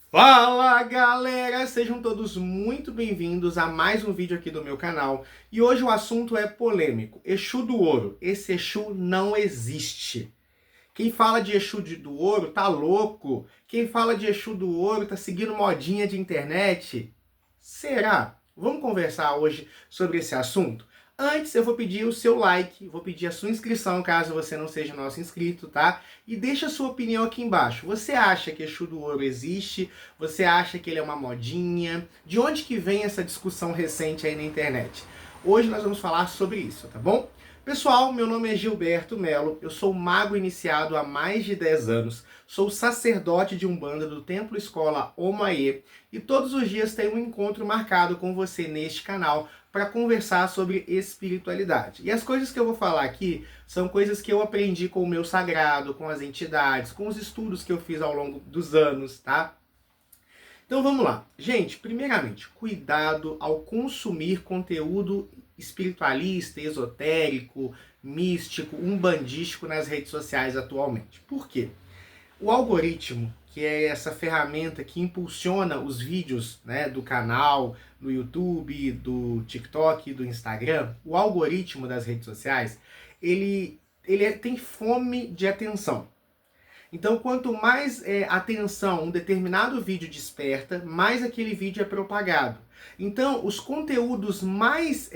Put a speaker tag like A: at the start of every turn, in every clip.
A: Fala galera, sejam todos muito bem-vindos a mais um vídeo aqui do meu canal. E hoje o assunto é polêmico, Exu do Ouro. Esse Exu não existe. Quem fala de do Ouro tá louco. Quem fala de Exu do Ouro tá seguindo modinha de internet. Será? Vamos conversar hoje sobre esse assunto? Antes eu vou pedir o seu like, vou pedir a sua inscrição caso você não seja nosso inscrito, tá? E deixa a sua opinião aqui embaixo. Você acha que Exu do Ouro existe? Você acha que ele é uma modinha? De onde que vem essa discussão recente aí na internet? Hoje nós vamos falar sobre isso, tá bom? Pessoal, meu nome é Gilberto Melo, eu sou mago iniciado há mais de 10 anos, sou sacerdote de Umbanda do Templo Escola Omaê e todos os dias tenho um encontro marcado com você neste canal para conversar sobre espiritualidade. E as coisas que eu vou falar aqui são coisas que eu aprendi com o meu sagrado, com as entidades, com os estudos que eu fiz ao longo dos anos, tá? Então vamos lá. Gente, primeiramente, cuidado ao consumir conteúdo espiritualista, esotérico, místico, umbandístico nas redes sociais atualmente. Por quê? O algoritmo, que é essa ferramenta que impulsiona os vídeos, né, do canal, do YouTube, do TikTok, do Instagram, o algoritmo das redes sociais, ele tem fome de atenção. Então, quanto mais atenção um determinado vídeo desperta, mais aquele vídeo é propagado. Então, os conteúdos mais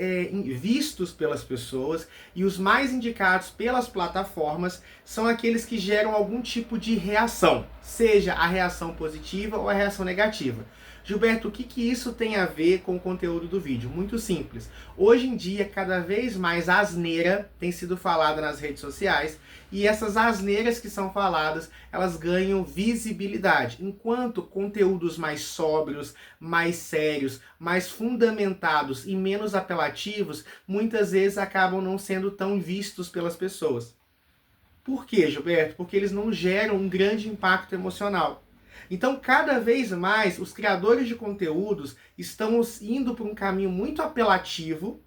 A: vistos pelas pessoas e os mais indicados pelas plataformas são aqueles que geram algum tipo de reação, seja a reação positiva ou a reação negativa. Gilberto, o que isso tem a ver com o conteúdo do vídeo? Muito simples. Hoje em dia, cada vez mais asneira tem sido falada nas redes sociais e essas asneiras que são faladas, elas ganham visibilidade, enquanto conteúdos mais sóbrios, mais sérios, mais fundamentados e menos apelativos, muitas vezes acabam não sendo tão vistos pelas pessoas. Por quê, Gilberto? Porque eles não geram um grande impacto emocional. Então, cada vez mais, os criadores de conteúdos estão indo por um caminho muito apelativo,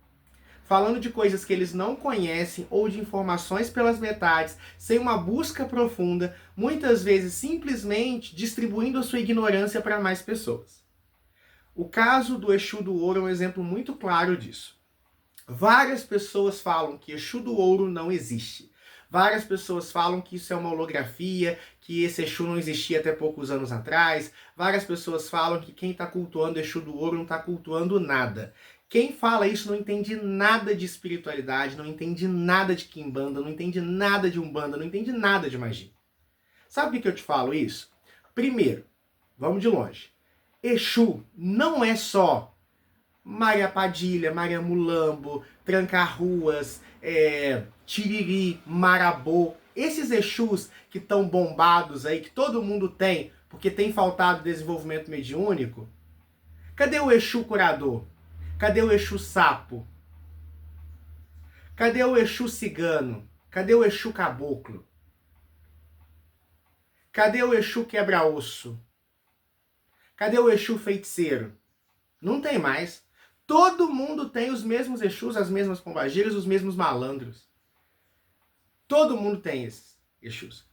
A: falando de coisas que eles não conhecem ou de informações pelas metades, sem uma busca profunda, muitas vezes simplesmente distribuindo a sua ignorância para mais pessoas. O caso do Exu do Ouro é um exemplo muito claro disso. Várias pessoas falam que Exu do Ouro não existe. Várias pessoas falam que isso é uma holografia, que esse Exu não existia até poucos anos atrás. Várias pessoas falam que quem está cultuando Exu do Ouro não está cultuando nada. Quem fala isso não entende nada de espiritualidade, não entende nada de quimbanda, não entende nada de umbanda, não entende nada de magia. Sabe por que eu te falo isso? Primeiro, vamos de longe. Exu não é só Maria Padilha, Maria Mulambo, Tranca-Ruas, Tiriri, Marabô. Esses Exus que estão bombados aí, que todo mundo tem, porque tem faltado desenvolvimento mediúnico. Cadê o Exu curador? Cadê o Exu sapo? Cadê o Exu cigano? Cadê o Exu caboclo? Cadê o Exu quebra-osso? Cadê o Exu feiticeiro? Não tem mais. Todo mundo tem os mesmos Exus, as mesmas pombagiras, os mesmos malandros. Todo mundo tem esses Exus.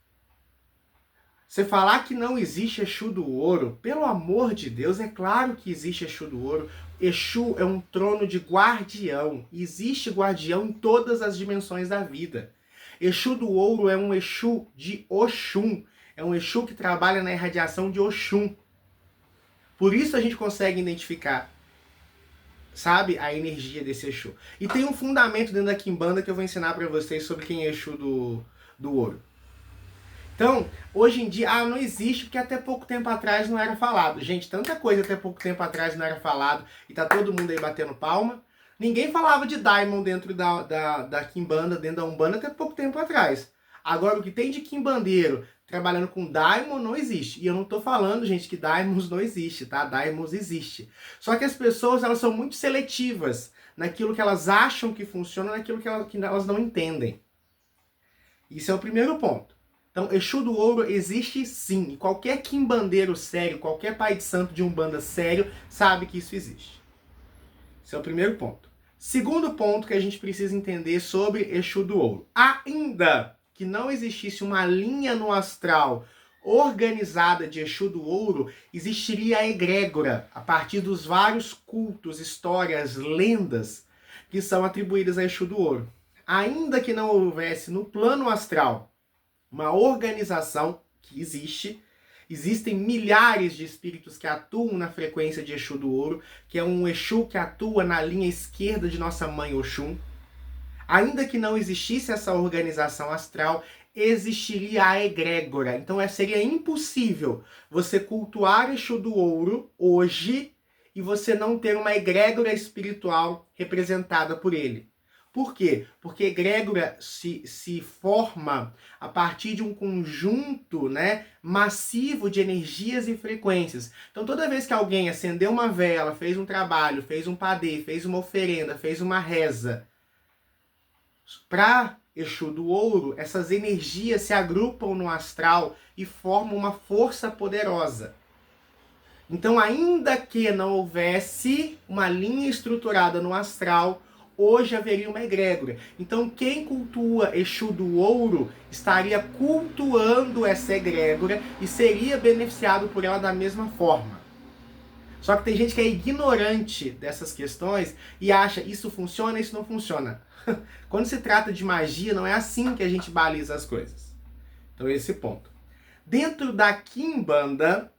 A: Você falar que não existe Exu do Ouro, pelo amor de Deus, é claro que existe Exu do Ouro. Exu é um trono de guardião. Existe guardião em todas as dimensões da vida. Exu do Ouro é um Exu de Oxum. É um Exu que trabalha na irradiação de Oxum. Por isso a gente consegue identificar, sabe, a energia desse Exu. E tem um fundamento dentro da Quimbanda que eu vou ensinar para vocês sobre quem é Exu do Ouro. Então, hoje em dia, não existe, porque até pouco tempo atrás não era falado. Gente, tanta coisa até pouco tempo atrás não era falado e tá todo mundo aí batendo palma. Ninguém falava de Daimon dentro da Quimbanda, dentro da Umbanda, até pouco tempo atrás. Agora, o que tem de Quimbandeiro trabalhando com Daimon não existe. E eu não tô falando, gente, que Daimons não existe, tá? Daimons existe. Só que as pessoas, elas são muito seletivas naquilo que elas acham que funciona, naquilo que elas não entendem. Isso é o primeiro ponto. Então, Exu do Ouro existe sim. E qualquer quimbandeiro sério, qualquer pai de santo de Umbanda sério, sabe que isso existe. Esse é o primeiro ponto. Segundo ponto que a gente precisa entender sobre Exu do Ouro. Ainda que não existisse uma linha no astral organizada de Exu do Ouro, existiria a egrégora, a partir dos vários cultos, histórias, lendas que são atribuídas a Exu do Ouro. Ainda que não houvesse no plano astral uma organização que existem milhares de espíritos que atuam na frequência de Exu do Ouro, que é um Exu que atua na linha esquerda de nossa mãe Oxum. Ainda que não existisse essa organização astral, existiria a egrégora. Então seria impossível você cultuar Exu do Ouro hoje e você não ter uma egrégora espiritual representada por ele. Por quê? Porque egrégora se forma a partir de um conjunto, né, massivo de energias e frequências. Então toda vez que alguém acendeu uma vela, fez um trabalho, fez um padê, fez uma oferenda, fez uma reza, para Exu do Ouro, essas energias se agrupam no astral e formam uma força poderosa. Então, ainda que não houvesse uma linha estruturada no astral, hoje haveria uma egrégora. Então, quem cultua Exu do Ouro estaria cultuando essa egrégora e seria beneficiado por ela da mesma forma. Só que tem gente que é ignorante dessas questões e acha isso funciona, isso não funciona. Quando se trata de magia, não é assim que a gente baliza as coisas. Então, esse ponto. Dentro da Quimbanda,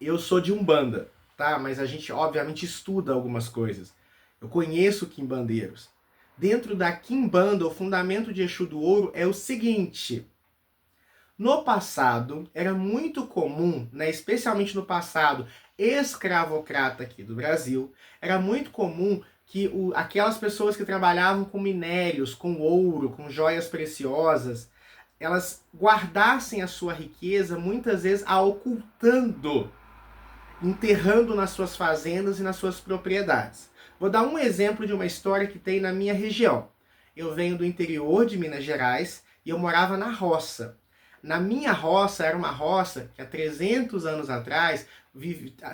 A: eu sou de Umbanda, tá? Mas a gente, obviamente, estuda algumas coisas. Eu conheço quimbandeiros. Dentro da Quimbanda, o fundamento de Exu do Ouro é o seguinte. No passado, era muito comum, né, especialmente no passado escravocrata aqui do Brasil, era muito comum que aquelas pessoas que trabalhavam com minérios, com ouro, com joias preciosas, elas guardassem a sua riqueza, muitas vezes a ocultando, enterrando nas suas fazendas e nas suas propriedades. Vou dar um exemplo de uma história que tem na minha região. Eu venho do interior de Minas Gerais e eu morava na roça. Na minha roça, era uma roça que há 300 anos atrás,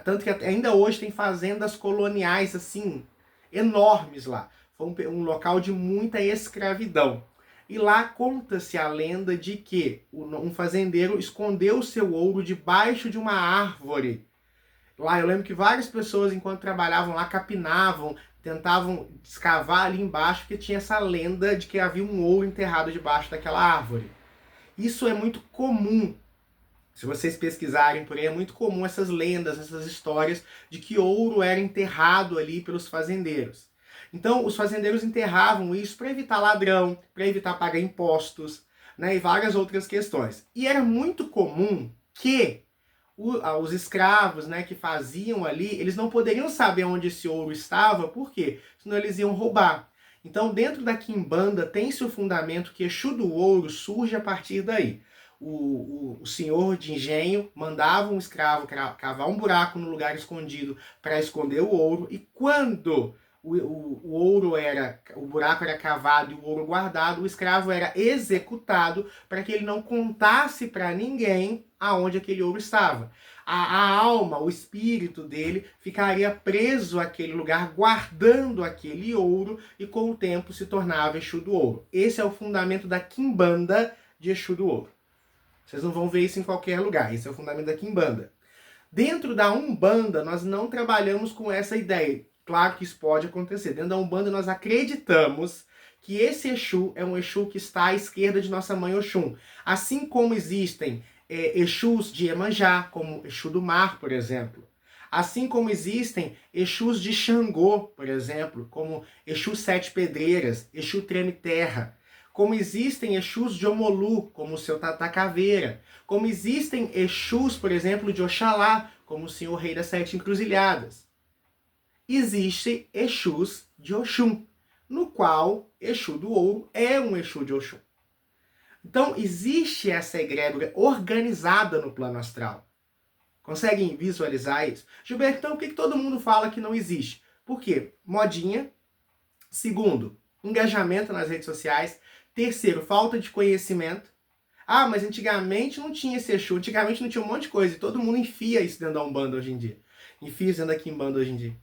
A: tanto que ainda hoje tem fazendas coloniais assim, enormes lá. Foi um local de muita escravidão. E lá conta-se a lenda de que um fazendeiro escondeu o seu ouro debaixo de uma árvore. Lá eu lembro que várias pessoas, enquanto trabalhavam lá, capinavam, tentavam escavar ali embaixo, porque tinha essa lenda de que havia um ouro enterrado debaixo daquela árvore. Isso é muito comum. Se vocês pesquisarem por aí, é muito comum essas lendas, essas histórias de que ouro era enterrado ali pelos fazendeiros. Então, os fazendeiros enterravam isso para evitar ladrão, para evitar pagar impostos, né, e várias outras questões. E era muito comum que os escravos, né, que faziam ali, eles não poderiam saber onde esse ouro estava, por quê? Senão eles iam roubar. Então, dentro da Quimbanda, tem-se o fundamento que Exu do Ouro surge a partir daí. O senhor de engenho mandava um escravo cavar um buraco no lugar escondido para esconder o ouro, e quando o buraco era cavado e o ouro guardado, o escravo era executado para que ele não contasse para ninguém aonde aquele ouro estava. A alma, o espírito dele ficaria preso àquele lugar, guardando aquele ouro, e com o tempo se tornava Exu do Ouro. Esse é o fundamento da Quimbanda de Exu do Ouro. Vocês não vão ver isso em qualquer lugar. Esse é o fundamento da Quimbanda. Dentro da Umbanda, nós não trabalhamos com essa ideia. Claro que isso pode acontecer. Dentro da Umbanda, nós acreditamos que esse Exu é um Exu que está à esquerda de nossa mãe Oxum. Assim como existem Exus de Iemanjá, como Exu do Mar, por exemplo. Assim como existem Exus de Xangô, por exemplo, como Exu Sete Pedreiras, Exu Treme Terra. Como existem Exus de Omolu, como o seu Tata Caveira. Como existem Exus, por exemplo, de Oxalá, como o Senhor Rei das Sete Encruzilhadas. Existem Exus de Oxum, no qual Exu do Ouro é um Exu de Oxum. Então, existe essa egrégora organizada no plano astral. Conseguem visualizar isso? Gilberto, então por que todo mundo fala que não existe? Por quê? Modinha. Segundo, engajamento nas redes sociais. Terceiro, falta de conhecimento. Ah, mas antigamente não tinha esse Exu, antigamente não tinha um monte de coisa, e todo mundo enfia isso dentro da Umbanda hoje em dia. Enfia isso dentro da Quimbanda hoje em dia.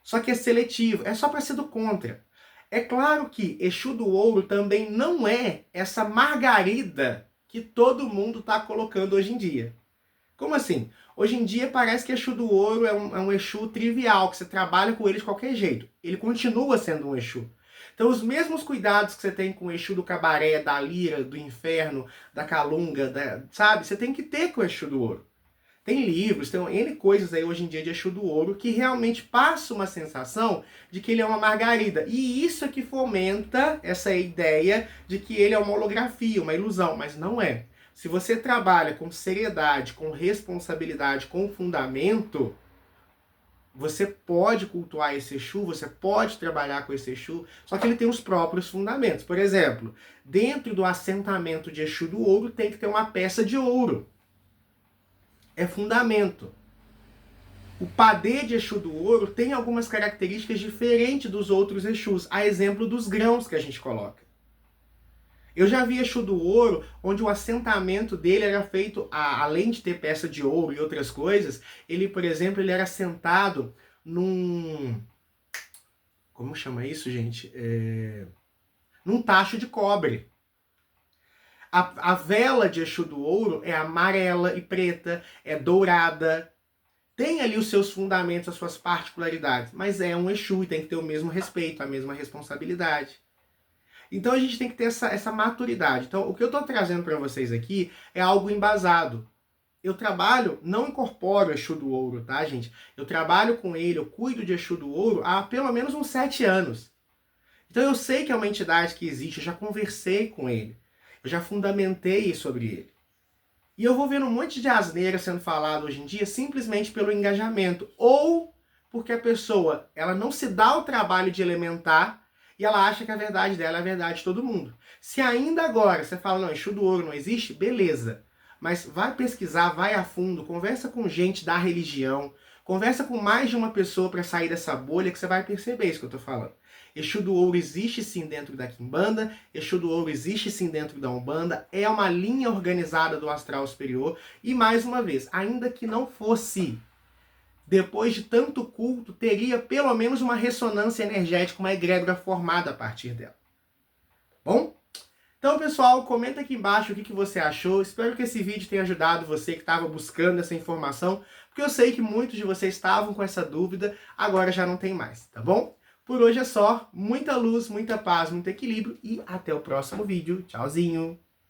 A: Só que é seletivo, é só para ser do contra. É claro que Exu do Ouro também não é essa margarida que todo mundo está colocando hoje em dia. Como assim? Hoje em dia parece que Exu do Ouro é um Exu trivial, que você trabalha com ele de qualquer jeito. Ele continua sendo um Exu. Então os mesmos cuidados que você tem com o Exu do Cabaré, da Lira, do Inferno, da Calunga, sabe? Você tem que ter com o Exu do Ouro. Tem livros, tem N coisas aí hoje em dia de Exu do Ouro que realmente passa uma sensação de que ele é uma margarida. E isso é que fomenta essa ideia de que ele é uma holografia, uma ilusão, mas não é. Se você trabalha com seriedade, com responsabilidade, com fundamento, você pode cultuar esse Exu, você pode trabalhar com esse Exu, só que ele tem os próprios fundamentos. Por exemplo, dentro do assentamento de Exu do Ouro tem que ter uma peça de ouro. É fundamento. O padê de Exu do Ouro tem algumas características diferentes dos outros Exus, a exemplo dos grãos que a gente coloca. Eu já vi Exu do Ouro, onde o assentamento dele era feito, além de ter peça de ouro e outras coisas, ele, por exemplo, ele era assentado num... Como chama isso, gente? Num tacho de cobre. A vela de Exu do Ouro é amarela e preta, é dourada. Tem ali os seus fundamentos, as suas particularidades, mas é um Exu e tem que ter o mesmo respeito, a mesma responsabilidade. Então a gente tem que ter essa maturidade. Então o que eu estou trazendo para vocês aqui é algo embasado. Eu trabalho, não incorporo Exu do Ouro, tá, gente? Eu trabalho com ele, eu cuido de Exu do Ouro há pelo menos uns 7 anos. Então eu sei que é uma entidade que existe, eu já conversei com ele. Eu já fundamentei sobre ele. E eu vou vendo um monte de asneira sendo falado hoje em dia simplesmente pelo engajamento. Ou porque a pessoa ela não se dá o trabalho de elementar e ela acha que a verdade dela é a verdade de todo mundo. Se ainda agora você fala, não, Exu do Ouro não existe, beleza. Mas vai pesquisar, vai a fundo, conversa com gente da religião, conversa com mais de uma pessoa para sair dessa bolha que você vai perceber isso que eu estou falando. Exu do Ouro existe sim dentro da Quimbanda, Exu do Ouro existe sim dentro da Umbanda, é uma linha organizada do astral superior e, mais uma vez, ainda que não fosse, depois de tanto culto, teria pelo menos uma ressonância energética, uma egrégora formada a partir dela. Bom? Então, pessoal, comenta aqui embaixo o que você achou. Espero que esse vídeo tenha ajudado você que estava buscando essa informação, porque eu sei que muitos de vocês estavam com essa dúvida, agora já não tem mais, tá bom? Por hoje é só. Muita luz, muita paz, muito equilíbrio e até o próximo vídeo. Tchauzinho!